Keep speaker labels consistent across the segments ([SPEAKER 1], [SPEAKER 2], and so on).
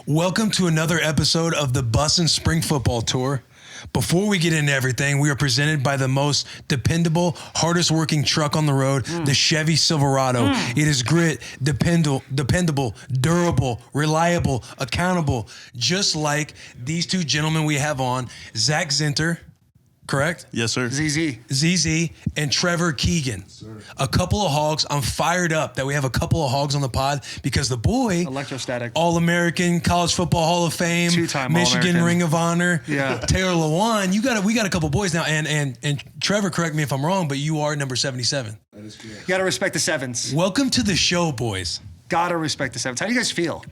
[SPEAKER 1] Welcome to another episode of the Bussin Spring Football Tour. Before we get into everything, we are presented by the most dependable, hardest working truck on the road, the Chevy Silverado. It is grit, dependable, durable, reliable, accountable, just like these two gentlemen we have on, Zak Zinter, correct?
[SPEAKER 2] Yes, sir.
[SPEAKER 1] ZZ and Trevor Keegan. A couple of hogs. I'm fired up that we have a couple of hogs on the pod because the boy,
[SPEAKER 3] electrostatic,
[SPEAKER 1] All-American, College Football Hall of Fame,
[SPEAKER 3] two-time
[SPEAKER 1] Michigan
[SPEAKER 3] All-American.
[SPEAKER 1] Ring of Honor,
[SPEAKER 3] Yeah.
[SPEAKER 1] Taylor Lewan. We got a couple boys now, and Trevor, correct me if I'm wrong, but you are number 77.
[SPEAKER 4] That is correct.
[SPEAKER 3] You gotta respect the sevens.
[SPEAKER 1] Welcome to the show, boys.
[SPEAKER 3] Gotta respect the sevens. How do you guys feel?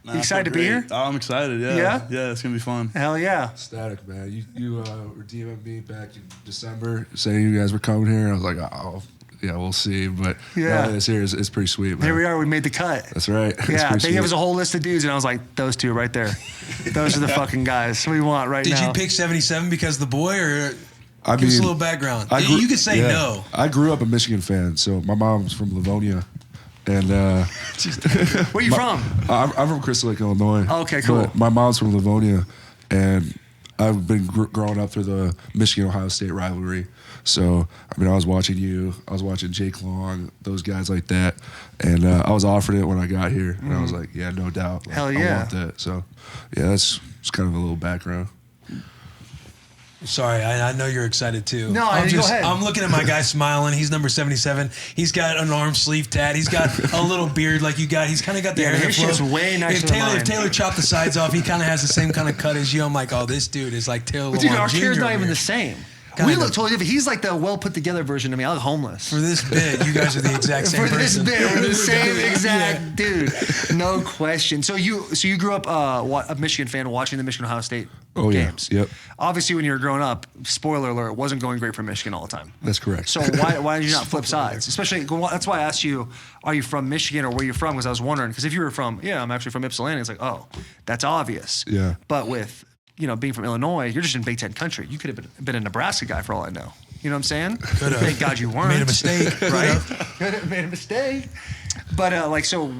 [SPEAKER 3] You excited to be here?
[SPEAKER 2] Oh, I'm excited. Yeah.
[SPEAKER 3] Yeah?
[SPEAKER 2] Yeah, it's gonna be fun.
[SPEAKER 3] Hell yeah.
[SPEAKER 4] Static, man. You were DMing me back in December saying you guys were coming here. I was like, oh, yeah, we'll see. But
[SPEAKER 3] Yeah.
[SPEAKER 4] now that it's here, it's pretty sweet, man.
[SPEAKER 3] Here we are. We made the cut.
[SPEAKER 4] That's right. It's
[SPEAKER 3] Yeah,
[SPEAKER 4] pretty
[SPEAKER 3] they gave
[SPEAKER 4] sweet.
[SPEAKER 3] us a whole list of dudes, and I was like, those two right there. Those are the fucking guys we want right
[SPEAKER 1] Did
[SPEAKER 3] now.
[SPEAKER 1] you pick 77 because of the boy, or
[SPEAKER 4] I
[SPEAKER 1] give us a
[SPEAKER 4] mean,
[SPEAKER 1] little background?
[SPEAKER 4] I
[SPEAKER 1] You could say
[SPEAKER 4] yeah.
[SPEAKER 1] no.
[SPEAKER 4] I grew up a Michigan fan, so my mom's from Livonia. And
[SPEAKER 3] Where you from?
[SPEAKER 4] I'm from Crystal Lake, Illinois.
[SPEAKER 3] Okay, cool.
[SPEAKER 4] But my mom's from Livonia, and I've been growing up through the Michigan-Ohio State rivalry. So, I mean, I was watching you. I was watching Jake Long, those guys like that. And I was offered it when I got here. And I was like, yeah, no doubt. Like,
[SPEAKER 3] Hell yeah.
[SPEAKER 4] I want that. So, yeah, that's just kind of a little background.
[SPEAKER 1] Sorry, I know you're excited too.
[SPEAKER 3] No, go ahead.
[SPEAKER 1] I'm looking at my guy smiling. He's number 77. He's got an arm sleeve tat. He's got a little beard like you got. He's kind of got the hair.
[SPEAKER 3] his
[SPEAKER 1] that
[SPEAKER 3] shit's
[SPEAKER 1] flows.
[SPEAKER 3] way nicer than mine.
[SPEAKER 1] If Taylor chopped the sides off, he kind of has the same kind of cut as you. I'm like, oh, this dude is like Taylor
[SPEAKER 3] Dude,
[SPEAKER 1] Lewan
[SPEAKER 3] our
[SPEAKER 1] Jr.
[SPEAKER 3] hair's not
[SPEAKER 1] over
[SPEAKER 3] even
[SPEAKER 1] here.
[SPEAKER 3] the same.
[SPEAKER 1] Kinda.
[SPEAKER 3] We look totally different. He's like the well put together version of me. I look homeless.
[SPEAKER 1] For this bit, you guys are the exact same
[SPEAKER 3] For this
[SPEAKER 1] person.
[SPEAKER 3] bit, we're the same exact dude. No question. So you grew up a Michigan fan watching the Michigan Ohio State games.
[SPEAKER 4] Yeah. Yep.
[SPEAKER 3] Obviously, when you were growing up, spoiler alert, it wasn't going great for Michigan all the time.
[SPEAKER 4] That's correct.
[SPEAKER 3] So why did you not flip sides? Especially, that's why I asked you, are you from Michigan or where you're from? Because I was wondering, because if you were from, I'm actually from Ypsilanti, it's like, oh, that's obvious.
[SPEAKER 4] Yeah.
[SPEAKER 3] But with, being from Illinois, you're just in Big Ten country. You could have been a Nebraska guy for all I know. You know what I'm saying?
[SPEAKER 1] Could've.
[SPEAKER 3] Thank God you weren't.
[SPEAKER 1] Made a mistake.
[SPEAKER 3] Right? Could have made a mistake. But so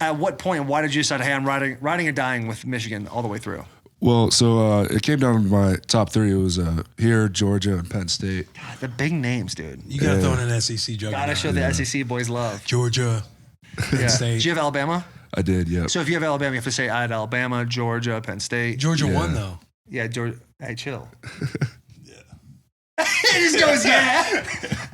[SPEAKER 3] at what point, why did you decide, hey, I'm riding or dying with Michigan all the way through?
[SPEAKER 4] Well, so it came down to my top three. It was here, Georgia, and Penn State.
[SPEAKER 3] God, the big names, dude.
[SPEAKER 1] You got to throw in an SEC juggernaut.
[SPEAKER 3] Gotta show the SEC boys love.
[SPEAKER 1] Georgia, Penn State.
[SPEAKER 3] Did you have Alabama?
[SPEAKER 4] I did, yeah.
[SPEAKER 3] So if you have Alabama, you have to say I had Alabama, Georgia, Penn State.
[SPEAKER 1] Georgia
[SPEAKER 4] Yeah.
[SPEAKER 1] won, though.
[SPEAKER 3] Yeah, Georgia. Hey, chill. He just goes, yeah.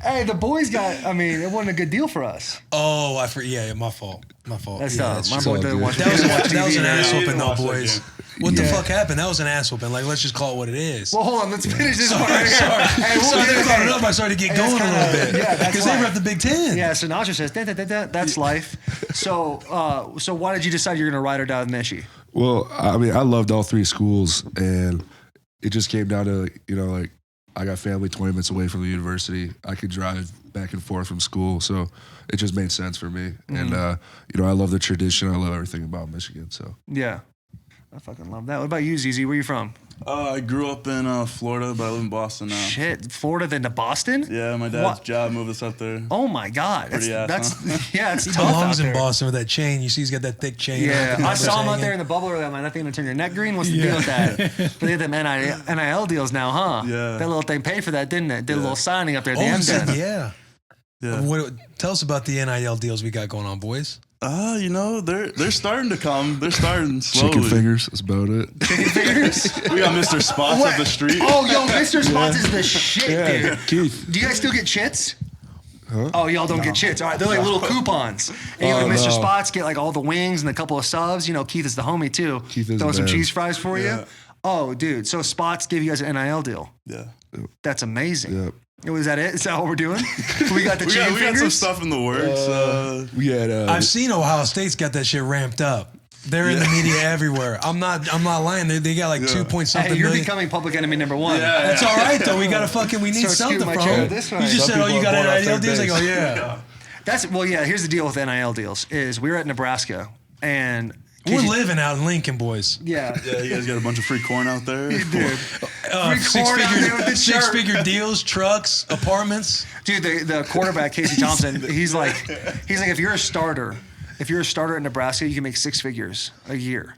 [SPEAKER 3] Hey, the boys got, it wasn't a good deal for us.
[SPEAKER 1] Oh, my fault. My fault.
[SPEAKER 3] That's
[SPEAKER 1] Yeah,
[SPEAKER 3] tough. My
[SPEAKER 4] true.
[SPEAKER 3] boy doesn't watch
[SPEAKER 1] That was
[SPEAKER 3] TV
[SPEAKER 1] an
[SPEAKER 3] now.
[SPEAKER 1] ass whooping,
[SPEAKER 2] didn't
[SPEAKER 1] though,
[SPEAKER 2] watch that
[SPEAKER 1] boys.
[SPEAKER 2] game.
[SPEAKER 1] What the
[SPEAKER 3] Yeah.
[SPEAKER 1] fuck happened? That was an ass whooping. Like, let's just call it what it is.
[SPEAKER 3] Well, hold on. Let's finish this part.
[SPEAKER 1] Sorry.
[SPEAKER 3] Hey,
[SPEAKER 1] So
[SPEAKER 3] we'll
[SPEAKER 1] they
[SPEAKER 3] get
[SPEAKER 1] brought it
[SPEAKER 3] it.
[SPEAKER 1] up. I started to get
[SPEAKER 3] Hey,
[SPEAKER 1] going
[SPEAKER 3] that's
[SPEAKER 1] a little
[SPEAKER 3] kinda-
[SPEAKER 1] bit.
[SPEAKER 3] yeah, that's
[SPEAKER 1] because they
[SPEAKER 3] why.
[SPEAKER 1] rep the Big Ten.
[SPEAKER 3] Yeah, Sinatra says, that's life. So why did you decide you're going to ride or die with Michie?
[SPEAKER 4] Well, I mean, I loved all three schools, and it just came down to, like, I got family 20 minutes away from the university. I could drive back and forth from school, so it just made sense for me. And, I love the tradition. I love everything about Michigan, so.
[SPEAKER 3] Yeah. I fucking love that. What about you, ZZ? Where you from?
[SPEAKER 2] I grew up in Florida, but I live in Boston now.
[SPEAKER 3] Shit, Florida then to Boston?
[SPEAKER 2] Yeah, my dad's
[SPEAKER 3] What?
[SPEAKER 2] job moved us up there.
[SPEAKER 3] Oh my God.
[SPEAKER 2] Pretty
[SPEAKER 3] That's it's
[SPEAKER 1] He
[SPEAKER 3] tough out
[SPEAKER 1] belongs in
[SPEAKER 3] there.
[SPEAKER 1] Boston with that chain. You see, he's got that thick chain.
[SPEAKER 3] Yeah, I
[SPEAKER 1] Numbers
[SPEAKER 3] saw him out
[SPEAKER 1] hanging.
[SPEAKER 3] there in the bubble earlier. I'm like, that thing gonna turn your neck green? What's the deal with that? But they had them NIL deals now, huh?
[SPEAKER 2] Yeah.
[SPEAKER 3] That little thing paid for that, didn't it? Did a little signing up there at the
[SPEAKER 1] Oh,
[SPEAKER 3] end.
[SPEAKER 1] he said,
[SPEAKER 3] then.
[SPEAKER 1] yeah.
[SPEAKER 2] Yeah.
[SPEAKER 1] Tell us about the NIL deals we got going on, boys.
[SPEAKER 2] They're starting to come. They're starting slowly.
[SPEAKER 4] Chicken fingers, that's about it.
[SPEAKER 3] Chicken fingers.
[SPEAKER 2] We got Mr. Spots
[SPEAKER 3] What?
[SPEAKER 2] up the street.
[SPEAKER 3] Oh, yo, Mr. Spots is the shit, dude.
[SPEAKER 4] Keith.
[SPEAKER 3] Do you guys still get chits?
[SPEAKER 4] Huh?
[SPEAKER 3] Oh, y'all don't get chits. All right, they're like little coupons. And you go to
[SPEAKER 4] Oh,
[SPEAKER 3] Mr.
[SPEAKER 4] no.
[SPEAKER 3] Spots, get like all the wings and a couple of subs. Keith is the homie too.
[SPEAKER 4] Keith is
[SPEAKER 3] Throw
[SPEAKER 4] the
[SPEAKER 3] some
[SPEAKER 4] man.
[SPEAKER 3] cheese fries for
[SPEAKER 2] Yeah.
[SPEAKER 3] you. Oh, dude. So Spots give you guys an NIL deal.
[SPEAKER 2] Yeah.
[SPEAKER 3] That's amazing.
[SPEAKER 4] Yep.
[SPEAKER 3] Was that it? Is that what we're doing? We got the
[SPEAKER 2] We
[SPEAKER 3] chicken
[SPEAKER 2] got some
[SPEAKER 3] fingers.
[SPEAKER 2] stuff in the works.
[SPEAKER 4] We had,
[SPEAKER 1] I've seen Ohio State's got that shit ramped up. They're in the media everywhere. I'm not lying. They got like 2 point something
[SPEAKER 3] Hey, you're
[SPEAKER 1] million.
[SPEAKER 3] becoming public enemy number one.
[SPEAKER 2] Yeah.
[SPEAKER 1] That's all right though. We gotta we need
[SPEAKER 3] So scoot
[SPEAKER 1] something
[SPEAKER 3] my
[SPEAKER 1] from.
[SPEAKER 3] chair
[SPEAKER 1] You
[SPEAKER 3] this way.
[SPEAKER 1] just
[SPEAKER 4] Some
[SPEAKER 1] said, oh, you
[SPEAKER 4] people
[SPEAKER 1] got
[SPEAKER 4] are born on
[SPEAKER 1] NIL
[SPEAKER 4] third
[SPEAKER 1] deals? I go,
[SPEAKER 4] base.
[SPEAKER 1] yeah.
[SPEAKER 3] Here's the deal with NIL deals is we were at Nebraska and
[SPEAKER 1] We're living out in Lincoln, boys.
[SPEAKER 3] yeah.
[SPEAKER 2] Yeah, you guys got a bunch of free corn out there.
[SPEAKER 3] Dude, Free corn out there with the shirt.
[SPEAKER 1] Six-figure deals, trucks, apartments.
[SPEAKER 3] Dude, the quarterback Casey Thompson, he's like, if you're a starter at Nebraska, you can make 6 figures a year.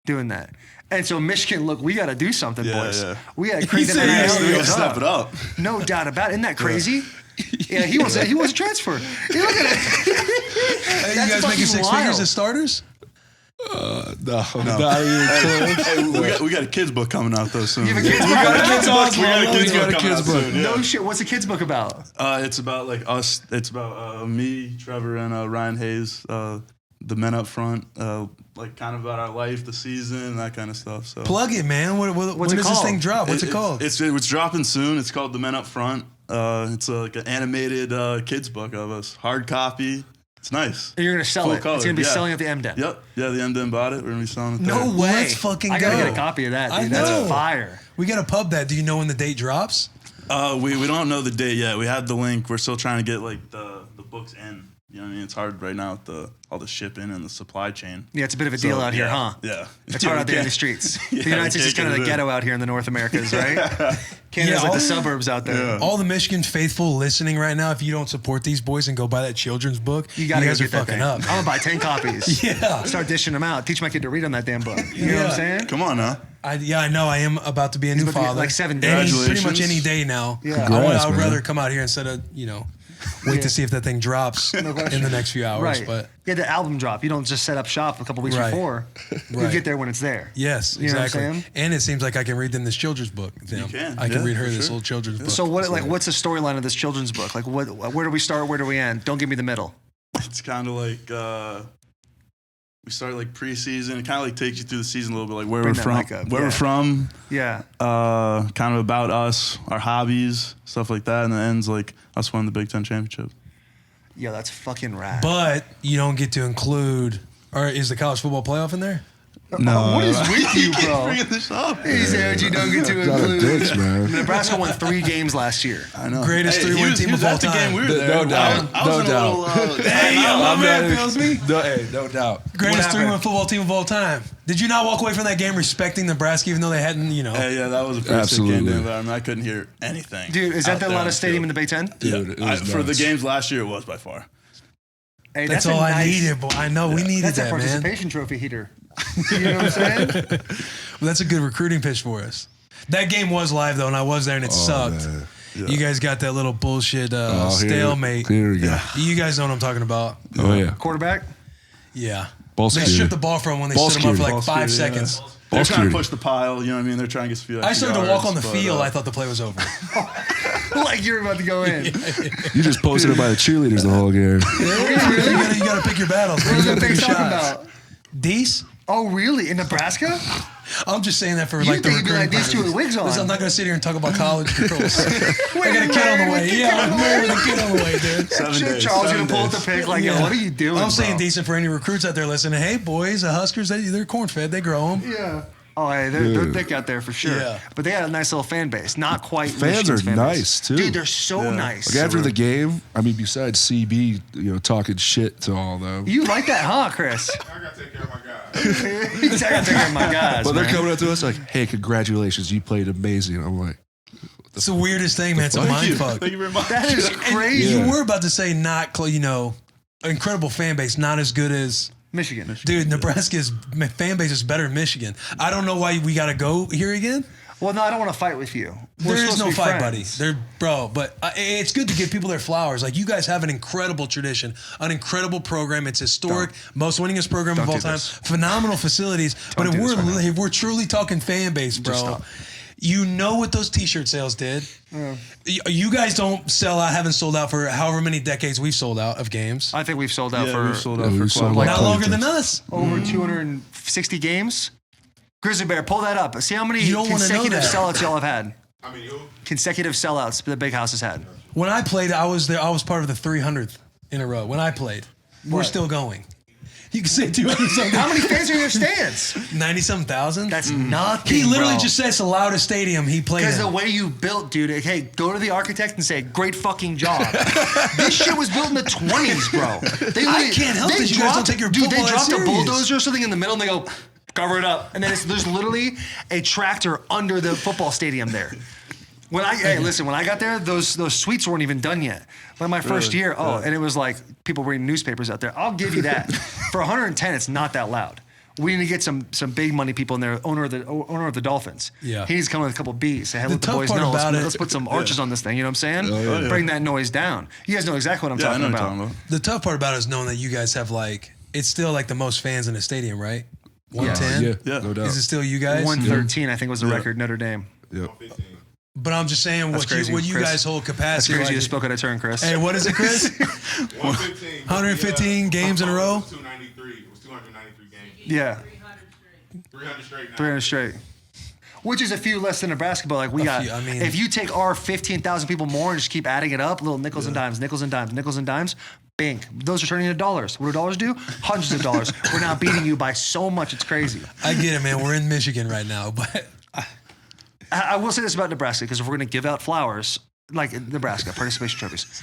[SPEAKER 3] doing that. And so Michigan, look, we got to do something, boys.
[SPEAKER 2] Yeah.
[SPEAKER 3] We got to create that
[SPEAKER 2] We
[SPEAKER 3] NIL
[SPEAKER 2] gotta
[SPEAKER 3] goes
[SPEAKER 2] step it up.
[SPEAKER 3] No doubt about it. Isn't that crazy? Yeah, he was a transfer. Look at it.
[SPEAKER 1] Hey, you
[SPEAKER 3] That's
[SPEAKER 1] guys making
[SPEAKER 3] fucking
[SPEAKER 1] 6 figures
[SPEAKER 3] wild.
[SPEAKER 1] as starters?
[SPEAKER 4] No, not even close.
[SPEAKER 2] Hey, we got a kids book coming out though soon.
[SPEAKER 3] You have a kids
[SPEAKER 2] We
[SPEAKER 3] book?
[SPEAKER 2] got a kids book. We got a kids
[SPEAKER 4] We got
[SPEAKER 2] book
[SPEAKER 4] a
[SPEAKER 2] coming
[SPEAKER 4] kids
[SPEAKER 2] out
[SPEAKER 4] book.
[SPEAKER 2] soon, yeah.
[SPEAKER 3] No shit. What's the kids book about?
[SPEAKER 2] It's about like us. It's about me, Trevor, and Ryan Hayes, the men up front. Like kind of about our life, the season, that kind of stuff. So
[SPEAKER 1] Plug it, man. When
[SPEAKER 3] What's
[SPEAKER 1] does
[SPEAKER 3] it
[SPEAKER 1] this
[SPEAKER 3] called?
[SPEAKER 1] thing drop? What's it called?
[SPEAKER 2] It's dropping soon. It's called The Men Up Front. It's like an animated kids book of us, hard copy. It's nice.
[SPEAKER 3] And you're gonna sell
[SPEAKER 2] Full
[SPEAKER 3] it.
[SPEAKER 2] color,
[SPEAKER 3] It's gonna be
[SPEAKER 2] yeah.
[SPEAKER 3] selling at the MDEM.
[SPEAKER 2] Yep. Yeah, the MDM bought it. We're gonna be selling it.
[SPEAKER 3] No
[SPEAKER 2] there.
[SPEAKER 3] way.
[SPEAKER 1] Let's fucking
[SPEAKER 3] I gotta
[SPEAKER 1] go.
[SPEAKER 3] get a copy of that,
[SPEAKER 1] I
[SPEAKER 3] dude.
[SPEAKER 1] know.
[SPEAKER 3] That's fire.
[SPEAKER 1] We got to pub that. Do you know when the date drops?
[SPEAKER 2] We don't know the date yet. We have the link. We're still trying to get like the books in. You know what I mean? It's hard right now with all the shipping and the supply chain.
[SPEAKER 3] Yeah, it's a bit of a deal out here, huh?
[SPEAKER 2] Yeah.
[SPEAKER 3] It's hard out there in the streets.
[SPEAKER 2] Yeah,
[SPEAKER 3] The United
[SPEAKER 2] we
[SPEAKER 3] States is
[SPEAKER 2] can't
[SPEAKER 3] kind of
[SPEAKER 2] get
[SPEAKER 3] the
[SPEAKER 2] it in.
[SPEAKER 3] ghetto out here in the North Americas, right? Canada's
[SPEAKER 1] Yeah,
[SPEAKER 3] like the suburbs out there.
[SPEAKER 2] Yeah.
[SPEAKER 1] All the Michigan faithful listening right now, if you don't support these boys and go buy that children's book,
[SPEAKER 3] You gotta
[SPEAKER 1] guys
[SPEAKER 3] go
[SPEAKER 1] are
[SPEAKER 3] get that
[SPEAKER 1] fucking
[SPEAKER 3] thing.
[SPEAKER 1] up.
[SPEAKER 3] I'm gonna buy 10 copies.
[SPEAKER 1] Yeah.
[SPEAKER 3] Start dishing them out. Teach my kid to read on that damn book. You know what I'm
[SPEAKER 1] Yeah.
[SPEAKER 3] saying?
[SPEAKER 2] Come on now.
[SPEAKER 1] I know. I am about to be a new
[SPEAKER 3] about to be,
[SPEAKER 1] father.
[SPEAKER 3] like, 7
[SPEAKER 1] Any-
[SPEAKER 3] days.
[SPEAKER 1] pretty much any day now.
[SPEAKER 3] Yeah.
[SPEAKER 4] Congrats,
[SPEAKER 1] I would
[SPEAKER 4] man.
[SPEAKER 1] rather come out here instead of, wait to see if that thing drops in the next few hours.
[SPEAKER 3] Right.
[SPEAKER 1] But
[SPEAKER 3] Yeah, the album drop. You don't just set up shop a couple weeks
[SPEAKER 1] Right.
[SPEAKER 3] before. You
[SPEAKER 1] Right.
[SPEAKER 3] get there when it's there.
[SPEAKER 1] yes,
[SPEAKER 3] You know what I'm
[SPEAKER 1] exactly.
[SPEAKER 3] saying?
[SPEAKER 1] And it seems like I can read them this children's book. Them.
[SPEAKER 2] can,
[SPEAKER 1] I can
[SPEAKER 2] yeah,
[SPEAKER 1] read her
[SPEAKER 2] for
[SPEAKER 1] this
[SPEAKER 2] sure.
[SPEAKER 1] little children's book.
[SPEAKER 3] So what's the storyline of this children's book? Like where do we start? Where do we end? Don't give me the middle.
[SPEAKER 2] It's kind of like we start like preseason. It kind of like takes you through the season a little bit, like where
[SPEAKER 3] Bring
[SPEAKER 2] we're
[SPEAKER 3] that
[SPEAKER 2] from,
[SPEAKER 3] mic up,
[SPEAKER 2] where
[SPEAKER 3] yeah.
[SPEAKER 2] we're from,
[SPEAKER 3] Yeah.
[SPEAKER 2] kind of about us, our hobbies, stuff like that, and then ends like us winning the Big Ten championship.
[SPEAKER 3] Yo, that's fucking rad.
[SPEAKER 1] But you don't get to include, or is the college football playoff in there?
[SPEAKER 2] No,
[SPEAKER 3] what is with you,
[SPEAKER 2] keep
[SPEAKER 3] bro?
[SPEAKER 2] bringing this up.
[SPEAKER 3] He said you don't get to
[SPEAKER 4] Got a
[SPEAKER 3] include.
[SPEAKER 4] dicks, man.
[SPEAKER 3] Nebraska won 3 games last year.
[SPEAKER 2] I know.
[SPEAKER 1] Greatest
[SPEAKER 2] Hey,
[SPEAKER 1] three-win
[SPEAKER 2] he was-
[SPEAKER 1] team
[SPEAKER 2] he was
[SPEAKER 1] of all
[SPEAKER 2] at the
[SPEAKER 1] time.
[SPEAKER 2] game. We were
[SPEAKER 4] No
[SPEAKER 2] there.
[SPEAKER 4] doubt.
[SPEAKER 2] I was
[SPEAKER 4] No
[SPEAKER 2] in a
[SPEAKER 4] doubt.
[SPEAKER 2] little,
[SPEAKER 1] Hey, yo, my man
[SPEAKER 4] not-
[SPEAKER 1] feels me.
[SPEAKER 4] No doubt.
[SPEAKER 1] Greatest
[SPEAKER 3] happened?
[SPEAKER 1] 3-1 football team of all time. Did you not walk away from that game respecting Nebraska, even though they hadn't,
[SPEAKER 2] Hey, yeah, that was a pretty sick
[SPEAKER 4] Absolutely.
[SPEAKER 2] game. Environment. I couldn't hear anything.
[SPEAKER 3] Dude, is that
[SPEAKER 2] out
[SPEAKER 3] the
[SPEAKER 2] there on
[SPEAKER 3] loudest stadium in the Big Ten?
[SPEAKER 4] Dude, it was
[SPEAKER 2] for the
[SPEAKER 4] nuts.
[SPEAKER 2] games last year, it was by far.
[SPEAKER 3] Hey,
[SPEAKER 1] That's
[SPEAKER 3] a
[SPEAKER 1] all I
[SPEAKER 3] nice-
[SPEAKER 1] needed, boy. I know we needed
[SPEAKER 3] That's a
[SPEAKER 1] that, man.
[SPEAKER 3] participation trophy heater. You know what I'm saying?
[SPEAKER 1] Well, that's a good recruiting pitch for us. That game was live though, and I was there, and it sucked.
[SPEAKER 4] man.
[SPEAKER 1] You guys got that little bullshit
[SPEAKER 4] Oh,
[SPEAKER 1] stalemate.
[SPEAKER 4] Here we go.
[SPEAKER 1] You guys know what I'm talking about.
[SPEAKER 4] Oh yeah.
[SPEAKER 3] Quarterback?
[SPEAKER 1] Yeah.
[SPEAKER 4] Ball
[SPEAKER 1] They
[SPEAKER 4] security.
[SPEAKER 1] stripped the ball from when they
[SPEAKER 4] Ball
[SPEAKER 1] stood him up for
[SPEAKER 4] security.
[SPEAKER 1] like
[SPEAKER 2] Ball
[SPEAKER 1] 5
[SPEAKER 2] security, yeah.
[SPEAKER 1] seconds.
[SPEAKER 2] They're trying
[SPEAKER 4] security.
[SPEAKER 2] to push the pile. You know what I mean? They're trying to get a few
[SPEAKER 1] I
[SPEAKER 2] extra
[SPEAKER 1] started to walk on the
[SPEAKER 2] yards, but,
[SPEAKER 1] field. I thought the play was over.
[SPEAKER 3] Like you're about to go in.
[SPEAKER 4] You just posted it by the cheerleaders the whole game.
[SPEAKER 1] you gotta pick your battles. Man.
[SPEAKER 3] What
[SPEAKER 1] You
[SPEAKER 3] are
[SPEAKER 1] gotta
[SPEAKER 3] the
[SPEAKER 1] pick
[SPEAKER 3] things
[SPEAKER 1] your
[SPEAKER 3] talking
[SPEAKER 1] shots.
[SPEAKER 3] about?
[SPEAKER 1] Deese?
[SPEAKER 3] Oh, really? In Nebraska?
[SPEAKER 1] I'm just saying that for
[SPEAKER 3] You
[SPEAKER 1] like the
[SPEAKER 3] think you'd be
[SPEAKER 1] recruiting
[SPEAKER 3] like these two with
[SPEAKER 1] purposes.
[SPEAKER 3] wigs on?
[SPEAKER 1] Listen, I'm not gonna sit here and talk about college girls. I got a
[SPEAKER 3] you
[SPEAKER 1] kid on the
[SPEAKER 3] married
[SPEAKER 1] way.
[SPEAKER 3] with the
[SPEAKER 1] Yeah,
[SPEAKER 3] kid on
[SPEAKER 1] I'm
[SPEAKER 3] the
[SPEAKER 1] married
[SPEAKER 3] way?
[SPEAKER 1] with a kid on the way, dude.
[SPEAKER 2] 7
[SPEAKER 3] Shit,
[SPEAKER 2] days.
[SPEAKER 3] Charles
[SPEAKER 2] 7
[SPEAKER 3] gonna pull up the
[SPEAKER 2] days.
[SPEAKER 3] pick like, yo, what are you doing,
[SPEAKER 1] I'm saying
[SPEAKER 3] bro?
[SPEAKER 1] decent for any recruits out there listening. Hey, boys, the Huskers, they're corn-fed. They grow them.
[SPEAKER 3] Yeah. Oh, hey, they're thick out there for sure.
[SPEAKER 1] Yeah.
[SPEAKER 3] But they got a nice little fan base. Not quite
[SPEAKER 4] Fans
[SPEAKER 3] Michigan's
[SPEAKER 4] are
[SPEAKER 3] fan base.
[SPEAKER 4] nice, too.
[SPEAKER 3] Dude, they're so nice.
[SPEAKER 4] Like after the game, I mean, besides CB, talking shit to all of them.
[SPEAKER 3] You like that, huh, Chris?
[SPEAKER 5] I gotta take care of my guy.
[SPEAKER 3] He's like, I gotta take care of my guys,
[SPEAKER 4] But they're
[SPEAKER 3] man.
[SPEAKER 4] coming up to us like, "Hey, congratulations, you played amazing." I'm like,
[SPEAKER 1] It's the weirdest thing, man. It's a
[SPEAKER 2] Thank
[SPEAKER 1] mind
[SPEAKER 2] you.
[SPEAKER 1] fuck.
[SPEAKER 2] Thank you very much.
[SPEAKER 3] That is crazy.
[SPEAKER 1] You were about to say incredible fan base, not as good as
[SPEAKER 3] Michigan.
[SPEAKER 1] dude. Nebraska's fan base is better than Michigan. I don't know why we got to go here again.
[SPEAKER 3] Well, no, I don't want to fight with you. We're
[SPEAKER 1] There is
[SPEAKER 3] supposed to
[SPEAKER 1] no
[SPEAKER 3] be
[SPEAKER 1] fight,
[SPEAKER 3] friends.
[SPEAKER 1] buddy. But it's good to give people their flowers. Like you guys have an incredible tradition, an incredible program. It's historic, most winningest program of
[SPEAKER 3] Don't
[SPEAKER 1] all
[SPEAKER 3] do
[SPEAKER 1] time.
[SPEAKER 3] this.
[SPEAKER 1] Phenomenal facilities. But
[SPEAKER 3] do this right now.
[SPEAKER 1] if we're truly talking fan base, bro,
[SPEAKER 3] stop.
[SPEAKER 1] you know what those T-shirt sales did. You guys don't sell out, haven't sold out for however many decades we've sold out of games.
[SPEAKER 3] I think we've sold out
[SPEAKER 2] Yeah,
[SPEAKER 3] for
[SPEAKER 2] we've sold
[SPEAKER 4] Yeah,
[SPEAKER 2] out
[SPEAKER 4] we've
[SPEAKER 2] for
[SPEAKER 4] sold
[SPEAKER 2] quite a
[SPEAKER 4] out.
[SPEAKER 1] Not
[SPEAKER 2] while.
[SPEAKER 1] longer than us.
[SPEAKER 3] over 260 games. Grizzly Bear, pull that up. See how many
[SPEAKER 1] You don't wanna know
[SPEAKER 3] consecutive
[SPEAKER 1] that.
[SPEAKER 3] sellouts y'all have had.
[SPEAKER 5] I mean, you.
[SPEAKER 3] Consecutive sellouts the Big House has had.
[SPEAKER 1] When I played, I was there. I was part of the 300th in a row. When I played, we're
[SPEAKER 3] What?
[SPEAKER 1] still going. You can say 200 something.
[SPEAKER 3] How many fans are in your stands?
[SPEAKER 1] 90-something thousand.
[SPEAKER 3] That's nothing.
[SPEAKER 1] He literally
[SPEAKER 3] bro.
[SPEAKER 1] just said it's the loudest stadium he played
[SPEAKER 3] Because the
[SPEAKER 1] in.
[SPEAKER 3] way you built, dude, hey, go to the architect and say, great fucking job. This shit was built in the 20s, bro. They
[SPEAKER 1] I can't help it. You guys don't take your
[SPEAKER 3] dude, they
[SPEAKER 1] football that
[SPEAKER 3] dropped a
[SPEAKER 1] serious.
[SPEAKER 3] bulldozer or something in the middle and they go, cover it up. And then there's literally a tractor under the football stadium there. When I got there, those suites weren't even done yet. But my first year, and it was like people reading newspapers out there. I'll give you that. For 110, it's not that loud. We need to get some big money people in there. Owner of the Dolphins.
[SPEAKER 1] Yeah.
[SPEAKER 3] He needs to come with a couple beats. Say, hey, let the
[SPEAKER 1] tough
[SPEAKER 3] boys
[SPEAKER 1] part
[SPEAKER 3] know.
[SPEAKER 1] about
[SPEAKER 3] Let's put some arches on this thing. You know what I'm saying?
[SPEAKER 2] Oh, yeah.
[SPEAKER 3] Bring that noise down. You guys know exactly what I'm
[SPEAKER 2] Yeah, I
[SPEAKER 3] talking
[SPEAKER 2] know what
[SPEAKER 3] about.
[SPEAKER 2] you're talking about.
[SPEAKER 1] The tough part about it is knowing that you guys have it's still like the most fans in the stadium, right? 110.
[SPEAKER 2] Yeah.
[SPEAKER 4] no doubt.
[SPEAKER 1] Is it still you guys?
[SPEAKER 3] 113, I think, was the record. Notre Dame.
[SPEAKER 4] Yep.
[SPEAKER 5] 15.
[SPEAKER 1] But I'm just saying
[SPEAKER 3] That's crazy,
[SPEAKER 1] what you
[SPEAKER 3] Chris.
[SPEAKER 1] guys hold
[SPEAKER 3] That's
[SPEAKER 1] capacity.
[SPEAKER 3] crazy. You
[SPEAKER 1] like-
[SPEAKER 3] just spoke out of turn, Chris.
[SPEAKER 1] Hey, what is it, Chris?
[SPEAKER 5] 115.
[SPEAKER 1] 115 games in a row?
[SPEAKER 5] It was 293. It was 293 games.
[SPEAKER 3] Yeah.
[SPEAKER 5] 300 straight now.
[SPEAKER 3] 300 straight. Which is a few less than Nebraska, but like we got.
[SPEAKER 1] few, I mean-
[SPEAKER 3] if you take our 15,000 people more and just keep adding it up, little nickels and dimes, nickels and dimes, nickels and dimes, bink. Those are turning into dollars. What do dollars do? Hundreds of dollars. We're now beating you by so much, it's crazy.
[SPEAKER 1] I get it, man. We're in Michigan right now, but
[SPEAKER 3] I will say this about Nebraska, because if we're going to give out flowers, like in Nebraska, participation trophies.